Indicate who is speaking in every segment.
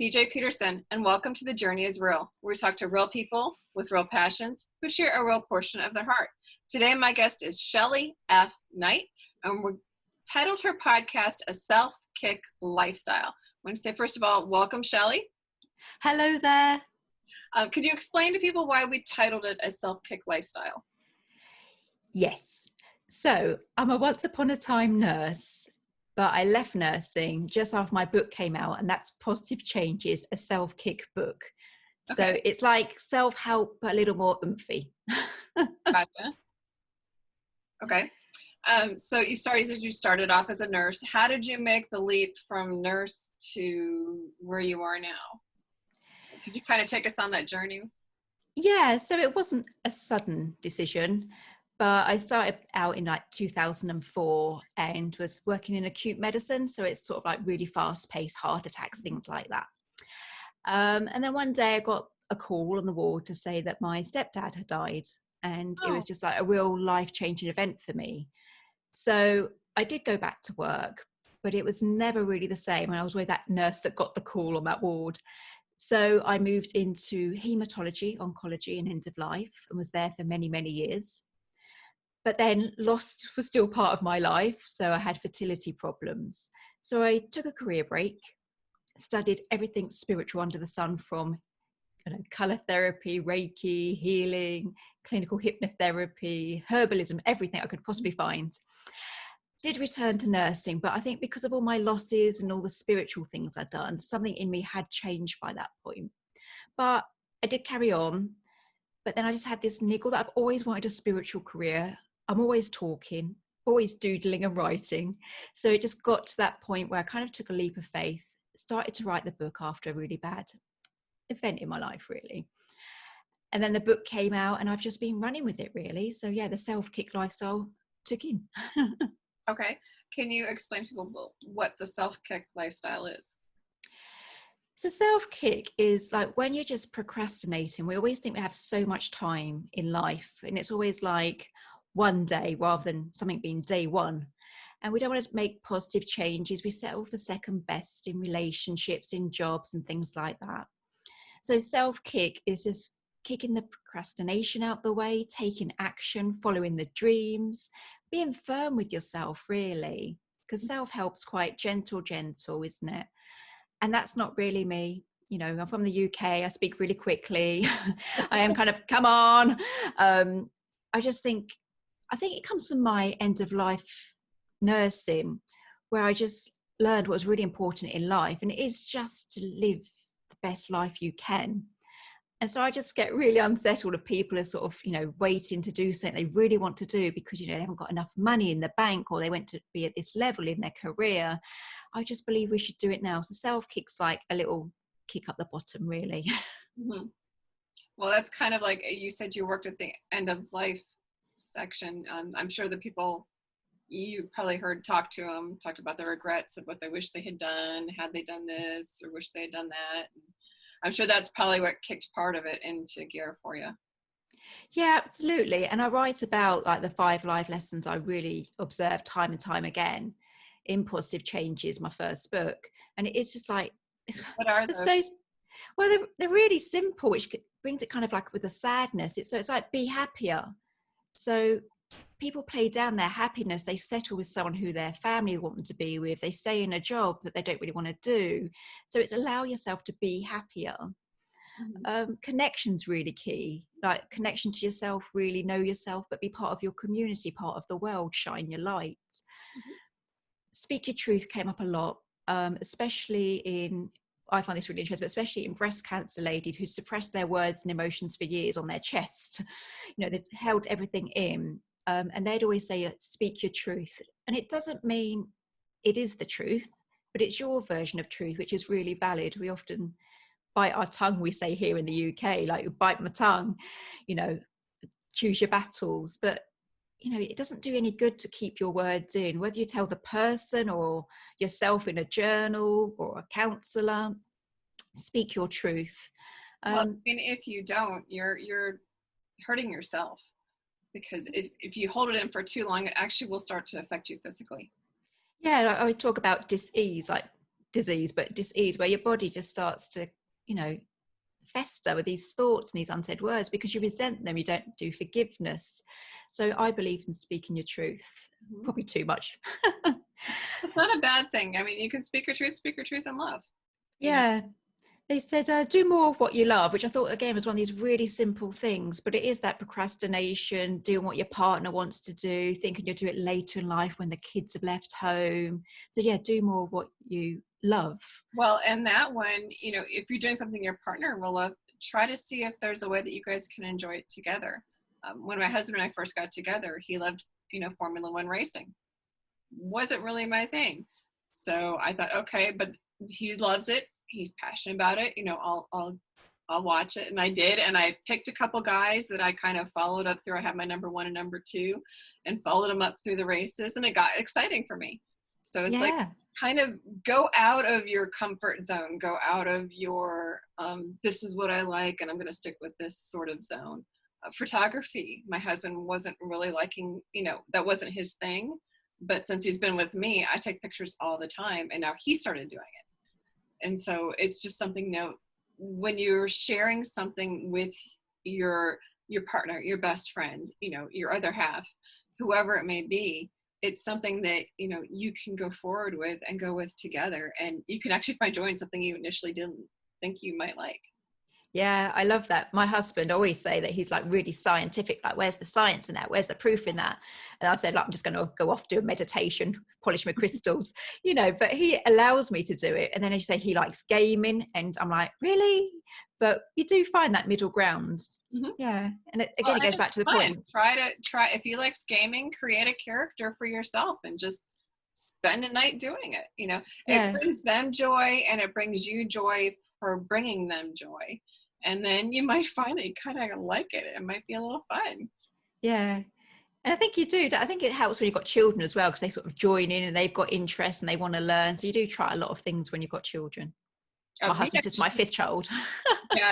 Speaker 1: CJ Peterson, and welcome to The Journey is Real, where we talk to real people with real passions who share a real portion of their heart. Today, my guest is Shelley F. Knight, and we titled her podcast A Self-Kick Lifestyle. I want to say, first of all, welcome, Shelley.
Speaker 2: Hello there.
Speaker 1: Could you explain to people why we titled it A Self-Kick Lifestyle?
Speaker 2: Yes. So I'm a once upon a time nurse, but I left nursing just after my book came out, and that's Positive Changes, a self-kick book. Okay. So it's like self-help, but a little more oomphy.
Speaker 1: Gotcha. Okay. So you started off as a nurse. How did you make the leap from nurse to where you are now? Could you kind of take us on that journey?
Speaker 2: Yeah, so it wasn't a sudden decision, but I started out in like 2004 and was working in acute medicine. So it's sort of like really fast-paced heart attacks, things like that. And then one day I got a call on the ward to say that my stepdad had died. And It was just like a real life-changing event for me. So I did go back to work, but it was never really the same. And I was with that nurse that got the call on that ward. So I moved into hematology, oncology, and end of life, and was there for many, many years. But then loss was still part of my life. So I had fertility problems. So I took a career break, studied everything spiritual under the sun, from color therapy, Reiki, healing, clinical hypnotherapy, herbalism, everything I could possibly find. Did return to nursing, but I think because of all my losses and all the spiritual things I'd done, something in me had changed by that point. But I did carry on. But then I just had this niggle that I've always wanted a spiritual career. I'm always talking, always doodling and writing. So it just got to that point where I kind of took a leap of faith, started to write the book after a really bad event in my life, really. And then the book came out and I've just been running with it, really. So yeah, the self-kick lifestyle took in.
Speaker 1: Okay. Can you explain to people what the self-kick lifestyle is?
Speaker 2: So self-kick is like when you're just procrastinating. We always think we have so much time in life, and it's always like one day rather than something being day one. And we don't want to make positive changes. We settle for second best in relationships, in jobs and things like that. So self-kick is just kicking the procrastination out the way, taking action, following the dreams, being firm with yourself, really, because self-help's quite gentle, isn't it? And that's not really me. You know, I'm from the UK. I speak really quickly. I am kind of, come on. I think it comes from my end of life nursing, where I just learned what was really important in life. And it is just to live the best life you can. And so I just get really unsettled if people are sort of, waiting to do something they really want to do because, they haven't got enough money in the bank, or they want to be at this level in their career. I just believe we should do it now. So self-kick's like a little kick up the bottom, really.
Speaker 1: Mm-hmm. Well, that's kind of like you said you worked at the end of life section. I'm sure the people you probably talked about the regrets of what they wish they had done, had they done this, or wish they had done that. I'm sure that's probably what kicked part of it into gear for you.
Speaker 2: Yeah, absolutely. And I write about like the 5 life lessons I really observed time and time again in Positive Changes, my first book. And it is just like,
Speaker 1: what are those?
Speaker 2: They're really simple, which brings it kind of like with a sadness. It's like, be happier. So people play down their happiness. They settle with someone who their family want them to be with. They stay in a job that they don't really want to do. So it's allow yourself to be happier. Mm-hmm. Connection's really key. Like connection to yourself, really know yourself, but be part of your community, part of the world, shine your light. Mm-hmm. Speak your truth came up a lot, especially I find this really interesting, but especially in breast cancer ladies who suppressed their words and emotions for years on their chest. They've held everything in. And they'd always say, speak your truth. And it doesn't mean it is the truth, but it's your version of truth, which is really valid. We often bite our tongue, we say here in the UK, like bite my tongue, choose your battles. But, it doesn't do any good to keep your words in, whether you tell the person or yourself in a journal or a counsellor, speak your truth.
Speaker 1: Well, if you don't, you're hurting yourself. Because if you hold it in for too long, it actually will start to affect you physically.
Speaker 2: Yeah, I talk about dis-ease, like disease, but dis-ease, where your body just starts to, you know, fester with these thoughts and these unsaid words because you resent them. You don't do forgiveness. So I believe in speaking your truth.
Speaker 1: Mhm.
Speaker 2: Probably too much.
Speaker 1: It's not a bad thing. I mean, you can speak your truth in love. You know,
Speaker 2: Yeah. They said, do more of what you love, which I thought, again, was one of these really simple things. But it is that procrastination, doing what your partner wants to do, thinking you'll do it later in life when the kids have left home. So, yeah, do more of what you love.
Speaker 1: well, and that one, you know, if you're doing something your partner will love, try to see if there's a way that you guys can enjoy it together. When my husband and I first got together, he loved, you know, Formula One racing. Wasn't really my thing. So I thought, okay, but he loves it. He's passionate about it. You know, I'll watch it. And I did. And I picked a couple guys that I kind of followed up through. I had my number one and number two and followed them up through the races. And it got exciting for me. So it's like
Speaker 2: Yeah.
Speaker 1: kind of go out of your comfort zone, go out of your, this is what I like, and I'm going to stick with this sort of zone. Photography, my husband wasn't really liking, you know, that wasn't his thing. But since he's been with me, I take pictures all the time. And now he started doing it. And so it's just something, you know, when you're sharing something with your partner, your best friend, you know, your other half, whoever it may be, it's something that, you know, you can go forward with and go with together. And you can actually find joy in something you initially didn't think you might like.
Speaker 2: Yeah, I love that. My husband always say that he's like really scientific, like where's the science in that? Where's the proof in that? And I said, like, I'm just going to go off, do a meditation, polish my crystals, you know, but he allows me to do it. And then as you say, he likes gaming and I'm like, really? But you do find that middle ground.
Speaker 1: Mm-hmm.
Speaker 2: Yeah. And
Speaker 1: Well,
Speaker 2: again, it
Speaker 1: and
Speaker 2: goes back
Speaker 1: it's
Speaker 2: to the
Speaker 1: fun.
Speaker 2: point.
Speaker 1: Try if you like gaming, create a character for yourself and just spend a night doing it. You know, it
Speaker 2: Yeah.
Speaker 1: brings them joy and it brings you joy for bringing them joy. And then you might find that you kind of like it. It might be a little fun.
Speaker 2: Yeah. And I think you do. I think it helps when you've got children as well, because they sort of join in and they've got interest and they want to learn. So you do try a lot of things when you've got children. My
Speaker 1: We
Speaker 2: husband's just my fifth child.
Speaker 1: yeah,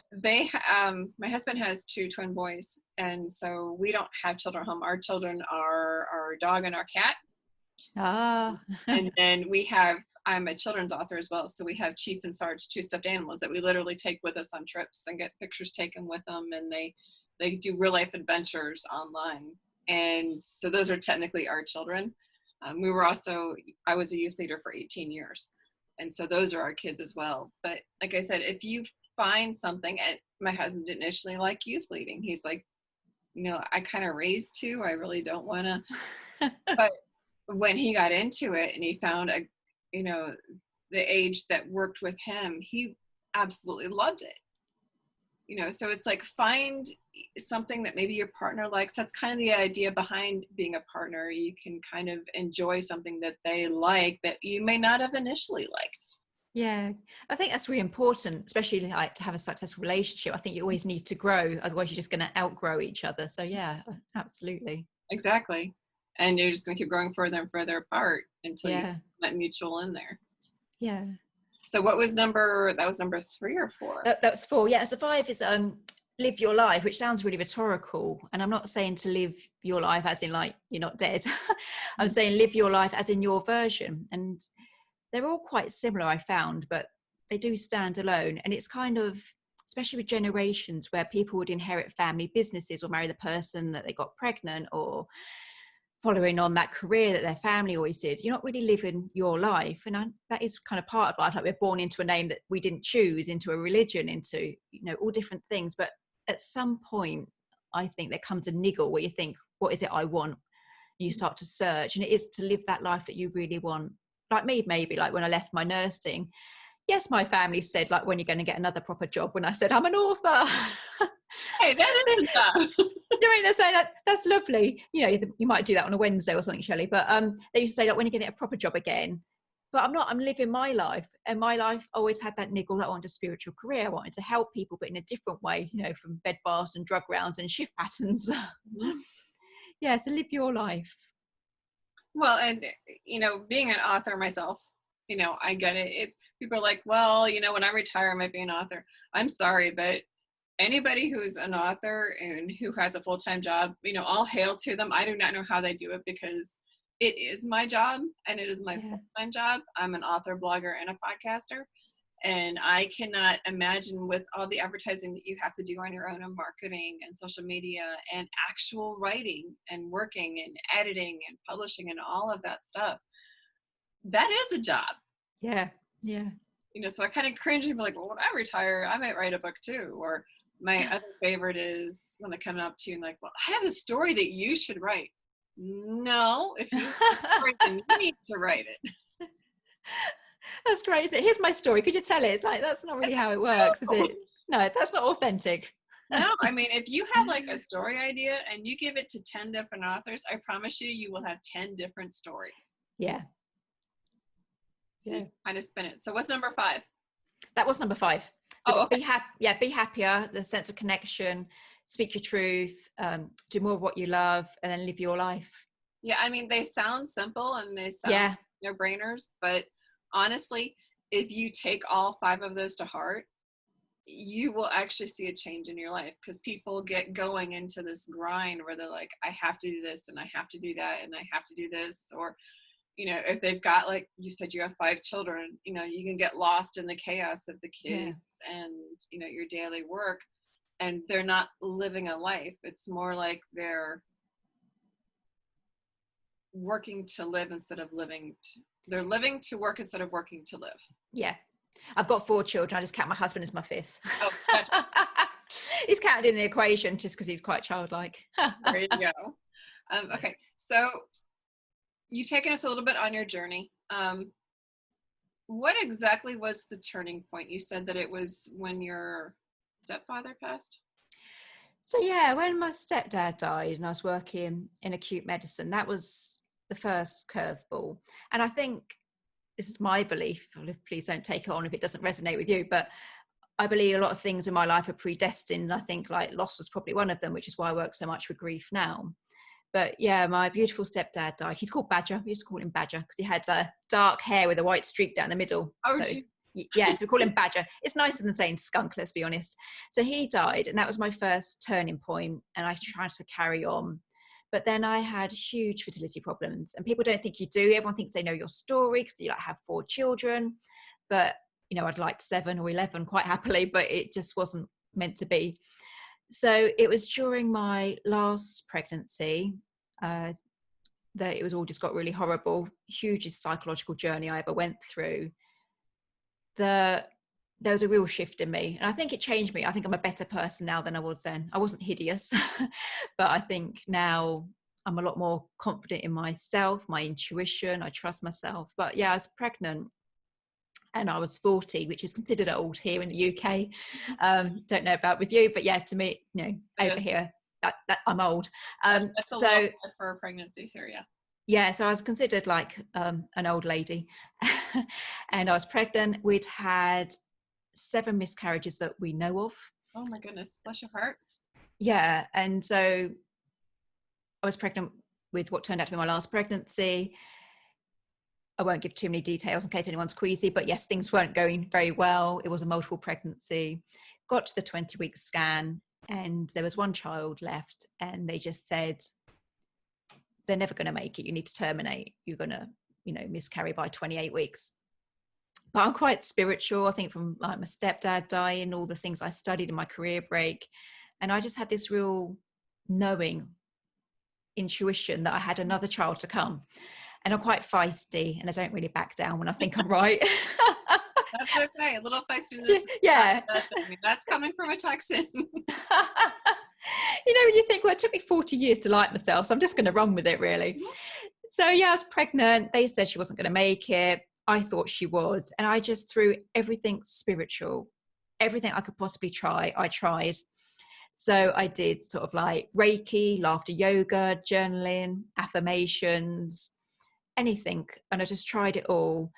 Speaker 1: my husband has two twin boys, and so we don't have children at home. Our children are our dog and our cat.
Speaker 2: Ah.
Speaker 1: And then I'm a children's author as well. So we have Chief and Sarge, two stuffed animals that we literally take with us on trips and get pictures taken with them. And they do real life adventures online. And so those are technically our children. I was a youth leader for 18 years. And so those are our kids as well. But like I said, if you find something, and my husband didn't initially like youth leading, he's like, you know, I kind of raised two. I really don't want to. But when he got into it and he found you know, the age that worked with him, he absolutely loved it. You know, so it's like find something that maybe your partner likes. That's kind of the idea behind being a partner. You can kind of enjoy something that they like that you may not have initially liked.
Speaker 2: Yeah, I think that's really important, especially like to have a successful relationship. I think you always need to grow, otherwise you're just going to outgrow each other. So yeah, absolutely.
Speaker 1: Exactly. And you're just going to keep growing further and further apart until you
Speaker 2: Yeah,
Speaker 1: let mutual in there.
Speaker 2: yeah.
Speaker 1: So that was number 3 or 4?
Speaker 2: That was 4. Yeah, so 5 is live your life, which sounds really rhetorical. And I'm not saying to live your life as in like you're not dead. I'm saying live your life as in your version. And they're all quite similar, I found, but they do stand alone. And it's kind of, especially with generations where people would inherit family businesses or marry the person that they got pregnant or following on that career that their family always did. You're not really living your life. And that is kind of part of life. Like we're born into a name that we didn't choose, into a religion, into, you know, all different things. But at some point, I think there comes a niggle where you think, what is it I want? You start to search, and it is to live that life that you really want. Like me, maybe like when I left my nursing, yes, my family said, like, when you're going to get another proper job? When I said, I'm an author.
Speaker 1: Hey, that is a job.
Speaker 2: You know, they're saying that's lovely. You know, you might do that on a Wednesday or something, Shelley. But they used to say, like, when you're going to get a proper job again. But I'm not. I'm living my life, and my life always had that niggle that I wanted a spiritual career. I wanted to help people, but in a different way. You know, from bed baths and drug rounds and shift patterns. Yeah, so live your life.
Speaker 1: Well, and you know, being an author myself, you know, I get it. People are like, well, you know, when I retire, I might be an author. I'm sorry, but anybody who's an author and who has a full-time job, you know, all hail to them. I do not know how they do it because it is my job, and it is my
Speaker 2: Yeah.
Speaker 1: full-time job. I'm an author, blogger, and a podcaster. And I cannot imagine, with all the advertising that you have to do on your own, and marketing and social media and actual writing and working and editing and publishing and all of that stuff. That is a job.
Speaker 2: Yeah. Yeah.
Speaker 1: So I kind of cringe and be like, well, when I retire, I might write a book too. Or my other favorite is when they come up to you and like, well, I have a story that you should write. No, if you have a story, then you need to write it.
Speaker 2: That's great. Isn't it? Here's my story. Could you tell it? It's like, that's not really how it works, is it? No, that's not authentic.
Speaker 1: No, I mean, if you have like a story idea and you give it to 10 different authors, I promise you will have 10 different stories.
Speaker 2: Yeah.
Speaker 1: So you kind of spin it. So what's number 5?
Speaker 2: That was number 5. So
Speaker 1: okay.
Speaker 2: Be happier, the sense of connection, speak your truth, do more of what you love, and then live your life.
Speaker 1: Yeah, I mean, they sound simple and they sound no-brainers, but honestly, if you take all 5 of those to heart, you will actually see a change in your life, because people get going into this grind where they're like, I have to do this and I have to do that and I have to do this. Or if they've got, like you said, you have 5 children, you can get lost in the chaos of the kids and your daily work, and they're not living a life. It's more like they're working to live instead of living they're living to work instead of working to live.
Speaker 2: Yeah. I've got 4 children. I just count my husband as my 5th.
Speaker 1: Oh, gotcha.
Speaker 2: He's counted in the equation just because he's quite childlike.
Speaker 1: There you go. Okay, so you've taken us a little bit on your journey. What exactly was the turning point? You said that it was when your stepfather passed?
Speaker 2: So yeah, when my stepdad died and I was working in acute medicine, that was the first curveball. And I think this is my belief, please don't take it on if it doesn't resonate with you, but I believe a lot of things in my life are predestined. I think like loss was probably one of them, which is why I work so much with grief now. But yeah, my beautiful stepdad died. He's called Badger. We used to call him Badger because he had dark hair with a white streak down the middle.
Speaker 1: Oh,
Speaker 2: so so we call him Badger. It's nicer than saying skunk, let's be honest. So he died, and that was my first turning point, and I tried to carry on. But then I had huge fertility problems, and people don't think you do. Everyone thinks they know your story because you have 4 children. But, I'd like 7 or 11 quite happily, but it just wasn't meant to be. So it was during my last pregnancy that it was all just got really horrible. Hugest psychological journey I ever went through. There was a real shift in me, and I think it changed me. I think I'm a better person now than I was then. I wasn't hideous, but I think now I'm a lot more confident in myself, my intuition. I trust myself. But yeah, I was pregnant and I was 40, which is considered old here in the UK. Don't know about with you, but yeah, to me, over here, that I'm old.
Speaker 1: That's a lot for pregnancies here, yeah.
Speaker 2: Yeah, so I was considered like an old lady, and I was pregnant. We'd had 7 miscarriages that we know of.
Speaker 1: Oh my goodness, bless your heart.
Speaker 2: Yeah, and so I was pregnant with what turned out to be my last pregnancy. I won't give too many details in case anyone's queasy, but yes, things weren't going very well. It was a multiple pregnancy. Got to the 20-week scan, and there was 1 child left, and they just said, they're never going to make it. You need to terminate. You're going to, miscarry by 28 weeks. But I'm quite spiritual. I think from like my stepdad dying, all the things I studied in my career break. And I just had this real knowing, intuition that I had another child to come. And I'm quite feisty, and I don't really back down when I think I'm right.
Speaker 1: That's okay. A little feistiness.
Speaker 2: Yeah.
Speaker 1: That's coming from a Texan.
Speaker 2: When you think, well, it took me 40 years to like myself, so I'm just going to run with it, really. So yeah, I was pregnant. They said she wasn't going to make it. I thought she was. And I just threw everything spiritual, everything I could possibly try. I tried. So I did sort of like Reiki, laughter yoga, journaling, affirmations, anything. And I just tried it all.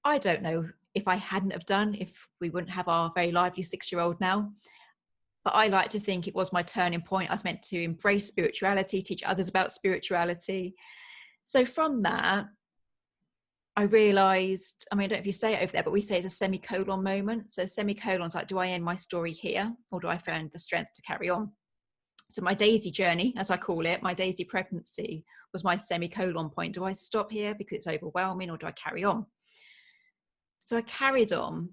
Speaker 2: I don't know if I hadn't have done, if we wouldn't have our very lively 6-year-old now. But I like to think it was my turning point. I was meant to embrace spirituality, teach others about spirituality. So from that, I realized, I don't know if you say it over there, but we say it's a semicolon moment. So semicolon's like, do I end my story here, or do I find the strength to carry on? So my daisy journey, as I call it, my daisy pregnancy was my semicolon point. Do I stop here because it's overwhelming, or do I carry on? So I carried on,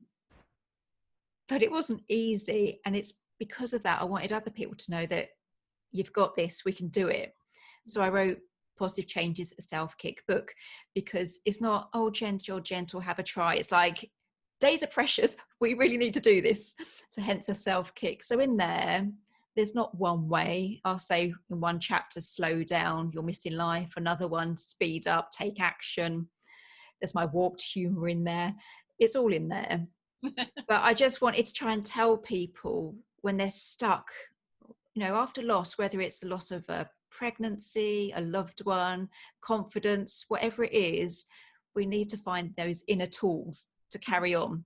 Speaker 2: but it wasn't easy. And it's because of that, I wanted other people to know that you've got this, we can do it. So I wrote Positive Changes, a self-kick book, because it's not, oh, gentle, have a try. It's like, days are precious. We really need to do this. So hence the self-kick. So in there's not one way. I'll say in one chapter, slow down, you're missing life. Another one, speed up, take action. There's my warped humor in there. It's all in there. But I just wanted to try and tell people when they're stuck, after loss, whether it's the loss of a pregnancy, a loved one, confidence, whatever it is, we need to find those inner tools to carry on.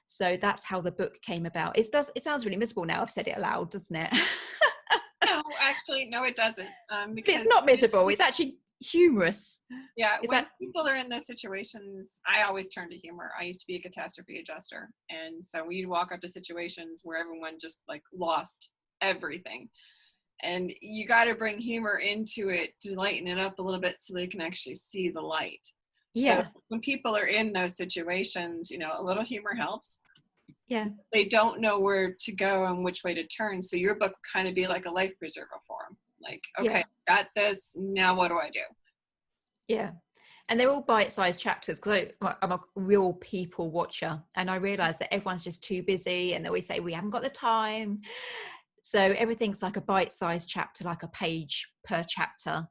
Speaker 2: So that's how the book came about. It sounds really miserable now. I've said it aloud, doesn't it?
Speaker 1: No, actually, no, it doesn't.
Speaker 2: Because it's not miserable. It's actually humorous.
Speaker 1: Yeah, when people are in those situations, I always turn to humor. I used to be a catastrophe adjuster. And so we'd walk up to situations where everyone just like lost everything. And you got to bring humor into it to lighten it up a little bit so they can actually see the light.
Speaker 2: Yeah.
Speaker 1: So when people are in those situations, a little humor helps.
Speaker 2: Yeah.
Speaker 1: They don't know where to go and which way to turn. So your book kind of be like a life preserver for them. Like, okay, got this. Now what do I do?
Speaker 2: Yeah. And they're all bite-sized chapters because I'm a real people watcher. And I realize that everyone's just too busy and they always say, we haven't got the time. So everything's like a bite-sized chapter, like a page per chapter.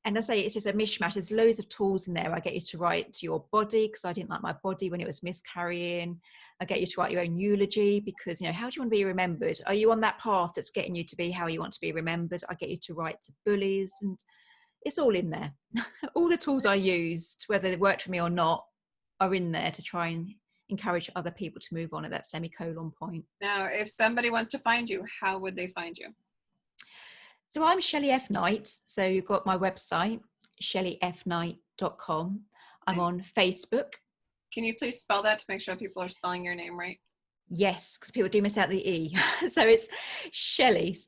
Speaker 2: And I say it's just a mishmash. There's loads of tools in there. I get you to write to your body because I didn't like my body when it was miscarrying. I get you to write your own eulogy because, how do you want to be remembered? Are you on that path that's getting you to be how you want to be remembered? I get you to write to bullies, and it's all in there. All the tools I used, whether they worked for me or not, are in there to try and encourage other people to move on at that semicolon point.
Speaker 1: Now, if somebody wants to find you, how would they find you?
Speaker 2: So I'm Shelley F. Knight. So you've got my website, shelleyfknight.com. I'm on Facebook.
Speaker 1: Can you please spell that to make sure people are spelling your name right?
Speaker 2: Yes, because people do miss out the E. So it's Shelleys,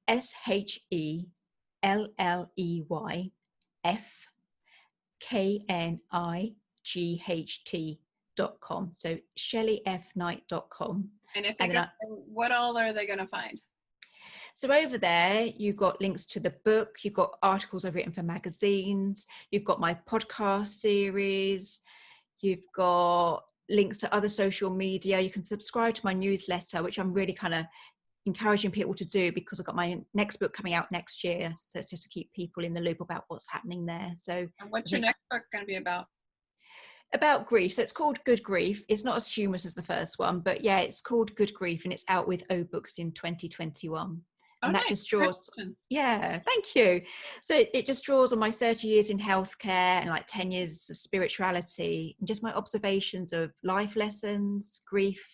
Speaker 2: SHELLEYFKNIGHT.com. So shelleyfknight.com.
Speaker 1: And if they go, what all are they going to find?
Speaker 2: So over there, you've got links to the book, you've got articles I've written for magazines, you've got my podcast series, you've got links to other social media. You can subscribe to my newsletter, which I'm really kind of encouraging people to do because I've got my next book coming out next year. So it's just to keep people in the loop about what's happening there. So
Speaker 1: and what's your next book going to be about?
Speaker 2: About grief. So it's called Good Grief. It's not as humorous as the first one, but yeah, it's called Good Grief and it's out with O Books in 2021. And that just draws, thank you. So it just draws on my 30 years in healthcare and like 10 years of spirituality and just my observations of life lessons, grief,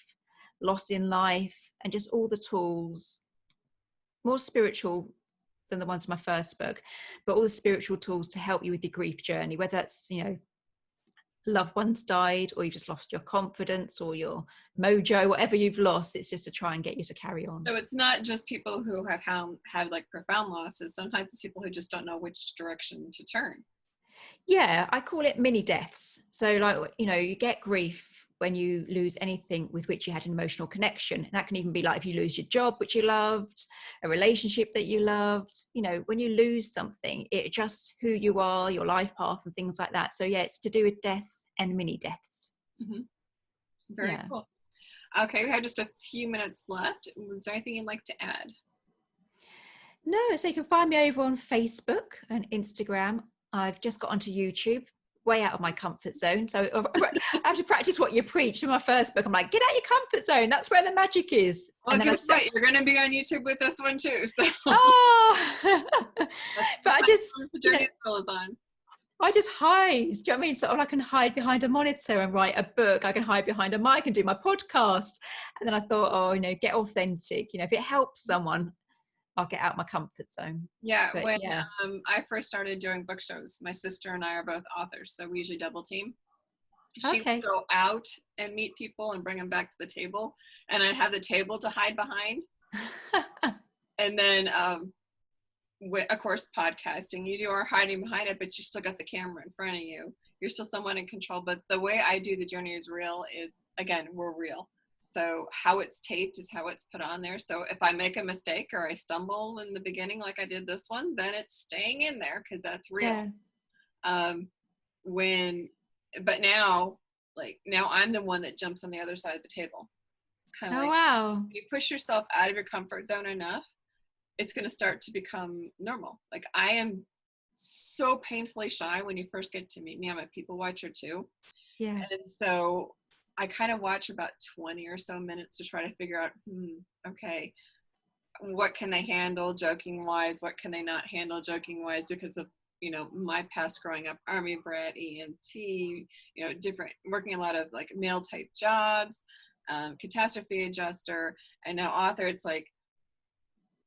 Speaker 2: loss in life, and just all the tools, more spiritual than the ones in my first book, but all the spiritual tools to help you with your grief journey, whether that's, loved ones died or you've just lost your confidence or your mojo, whatever you've lost, it's just to try and get you to carry on.
Speaker 1: So it's not just people who have had like profound losses. Sometimes it's people who just don't know which direction to turn.
Speaker 2: Yeah, I call it mini deaths. So like, you get grief when you lose anything with which you had an emotional connection. And that can even be like if you lose your job, which you loved, a relationship that you loved, when you lose something, it adjusts who you are, your life path and things like that. So yeah, it's to do with death and mini deaths.
Speaker 1: Mm-hmm. Very cool. Okay, we have just a few minutes left. Is there anything you'd like to add?
Speaker 2: No, so you can find me over on Facebook and Instagram. I've just got onto YouTube, way out of my comfort zone. So I have to practice what you preach. In my first book, I'm like, get out your comfort zone. That's where the magic is.
Speaker 1: Well,
Speaker 2: and
Speaker 1: guess what? You're going to be on YouTube with this one too. So.
Speaker 2: Oh, but I just, I just hide. Do you know what I mean? So I can hide behind a monitor and write a book. I can hide behind a mic and do my podcast. And then I thought, get authentic. If it helps someone, I'll get out my comfort zone.
Speaker 1: Yeah, but when I first started doing book shows, my sister and I are both authors, so we usually double team. She would go out and meet people and bring them back to the table, and I'd have the table to hide behind. And then of course, podcasting, you are hiding behind it, but you still got the camera in front of you. You're still somewhat in control. But the way I do the Journey is Real is, again, we're real. So how it's taped is how it's put on there. So if I make a mistake or I stumble in the beginning, like I did this one, then it's staying in there because that's real.
Speaker 2: Yeah.
Speaker 1: But now, like now I'm the one that jumps on the other side of the table. Kind of
Speaker 2: Oh,
Speaker 1: like,
Speaker 2: wow.
Speaker 1: you push yourself out of your comfort zone enough, it's going to start to become normal. Like I am so painfully shy when you first get to meet me. I'm a people watcher too.
Speaker 2: Yeah.
Speaker 1: And so I kind of watch about 20 or so minutes to try to figure out, okay, what can they handle joking wise? What can they not handle joking wise? Because of, my past growing up, Army brat, EMT, different, working a lot of like male type jobs, catastrophe adjuster, and now author. It's like,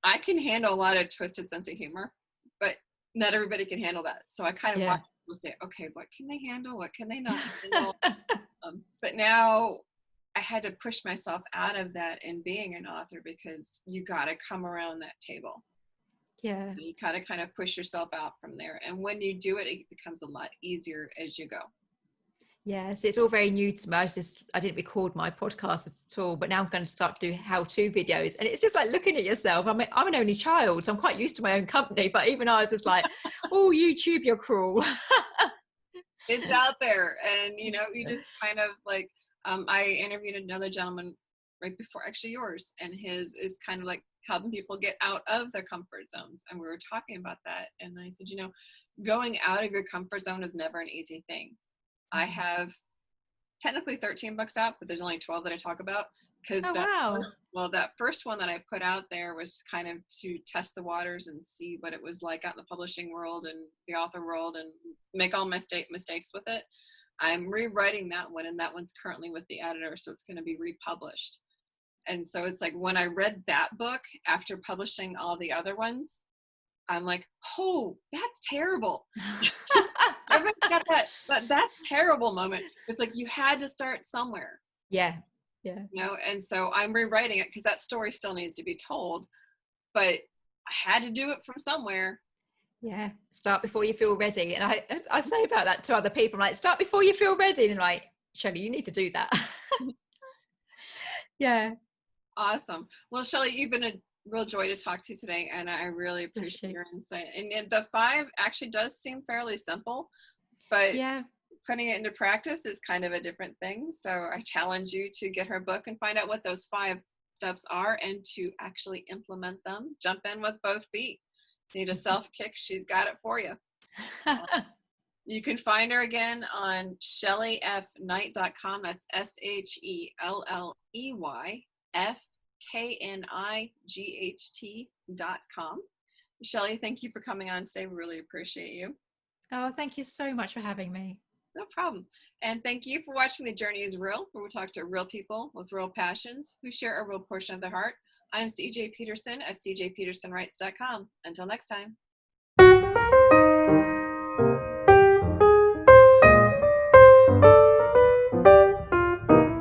Speaker 1: I can handle a lot of twisted sense of humor, but not everybody can handle that. So I kind of watch people say, okay, what can they handle? What can they not handle? But now I had to push myself out of that in being an author because you got to come around that table.
Speaker 2: Yeah.
Speaker 1: You got to kind of push yourself out from there. And when you do it, it becomes a lot easier as you go.
Speaker 2: Yes, it's all very new to me. I didn't record my podcast at all, but now I'm going to start to do how-to videos. And it's just like looking at yourself. I'm an only child, so I'm quite used to my own company. But even I was just like, oh, YouTube, you're cruel.
Speaker 1: It's out there. And, you just kind of like, I interviewed another gentleman right before actually yours. And his is kind of like helping people get out of their comfort zones. And we were talking about that. And I said, going out of your comfort zone is never an easy thing. I have technically 13 books out, but there's only 12 that I talk about because that first one that I put out there was kind of to test the waters and see what it was like out in the publishing world and the author world and make all my mistakes with it. I'm rewriting that one, and that one's currently with the editor, so it's going to be republished. And so it's like when I read that book after publishing all the other ones, I'm like, oh, that's terrible. Everybody's got that's terrible moment. It's like you had to start somewhere.
Speaker 2: Yeah.
Speaker 1: And so I'm rewriting it because that story still needs to be told, but I had to do it from somewhere.
Speaker 2: Yeah, start before you feel ready. And I say about that to other people, I'm like, start before you feel ready. And they're like, Shelley, you need to do that. Yeah.
Speaker 1: Awesome. Well, Shelley, you've been a real joy to talk to today, and I really appreciate your insight. And the 5 actually does seem fairly simple, but putting it into practice is kind of a different thing. So I challenge you to get her book and find out what those 5 steps are and to actually implement them. Jump in with both feet. Need a self-kick, she's got it for you. You can find her again on ShelleyFKnight.com. That's ShelleyFKnight.com. Shelley, thank you for coming on today. We really appreciate you.
Speaker 2: Oh, thank you so much for having me.
Speaker 1: No problem. And thank you for watching The Journey is Real, where we talk to real people with real passions who share a real portion of their heart. I'm CJ Peterson of CJPetersonWrites.com. Until next time.